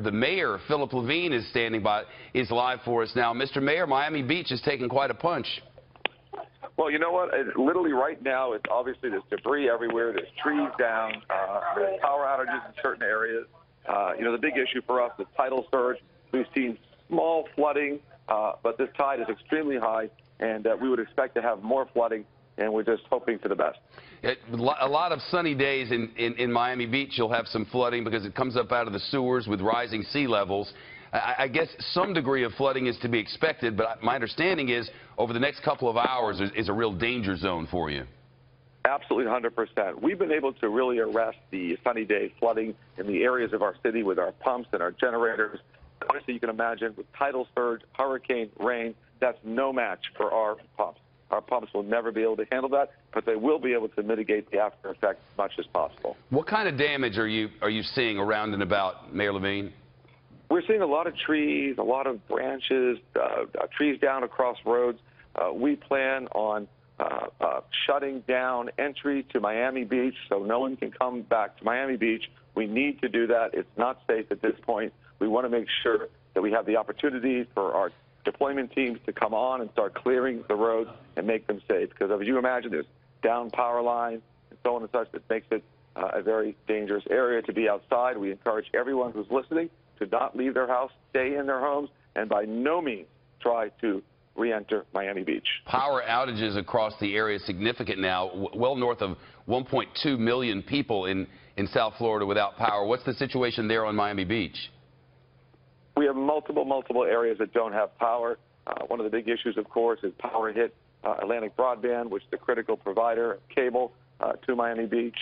the mayor, Philip Levine, is standing by, is live for us now. Mr. Mayor, Miami Beach is taking quite a punch. Well, you know what? Literally right now, it's obviously there's debris everywhere. There's trees down. There's power outages in certain areas. The big issue for us is tidal surge. We've seen small flooding, but this tide is extremely high, and we would expect to have more flooding, and we're just hoping for the best. A lot of sunny days in Miami Beach. You'll have some flooding because it comes up out of the sewers with rising sea levels. I guess some degree of flooding is to be expected, but my understanding is over the next couple of hours is a real danger zone for you. Absolutely, 100%. We've been able to really arrest the sunny day flooding in the areas of our city with our pumps and our generators. Obviously, you can imagine with tidal surge, hurricane, rain, that's no match for our pumps. Our pumps will never be able to handle that, but they will be able to mitigate the after effects as much as possible. What kind of damage are you seeing around and about, Mayor Levine? We're seeing a lot of trees, a lot of branches, trees down across roads. We plan on shutting down entry to Miami Beach so no one can come back to Miami Beach. We need to do that. It's not safe at this point. We want to make sure that we have the opportunity for our deployment teams to come on and start clearing the roads and make them safe. Because as you imagine, there's down power lines and so on and such that makes it a very dangerous area to be outside. We encourage everyone who's listening to not leave their house, stay in their homes, and by no means try to re-enter Miami Beach. Power outages across the area is significant now, well north of 1.2 million people in South Florida without power. What's the situation there on Miami Beach? We have multiple areas that don't have power. One of the big issues, of course, is power hit Atlantic Broadband, which is the critical provider of cable to Miami Beach.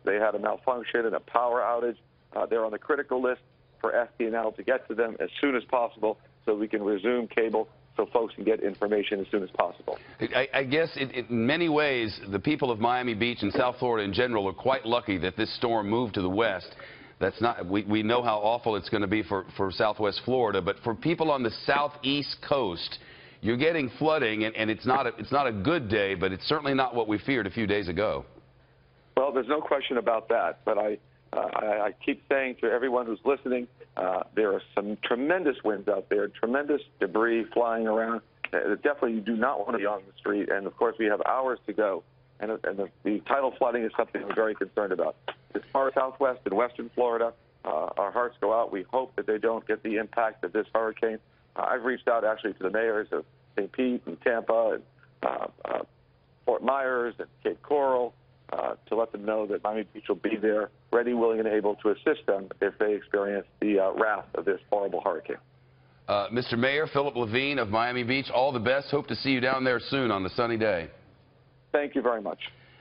They had a malfunction and a power outage. They're on the critical list for SDNL to get to them as soon as possible so we can resume cable so folks can get information as soon as possible. I guess in many ways, the people of Miami Beach and South Florida in general are quite lucky that this storm moved to the west. That's not, we know how awful it's going to be for Southwest Florida, but for people on the southeast coast, you're getting flooding, and it's not a good day, but it's certainly not what we feared a few days ago. Well, there's no question about that, but I keep saying to everyone who's listening, there are some tremendous winds out there, tremendous debris flying around. Definitely you do not want to be on the street, and of course we have hours to go, and the tidal flooding is something we're very concerned about. As far as Southwest and Western Florida, our hearts go out. We hope that they don't get the impact of this hurricane. I've reached out actually to the mayors of St. Pete and Tampa and Fort Myers and Cape Coral to let them know that Miami Beach will be there, ready, willing, and able to assist them if they experience the wrath of this horrible hurricane. Mr. Mayor, Philip Levine of Miami Beach, all the best. Hope to see you down there soon on the sunny day. Thank you very much.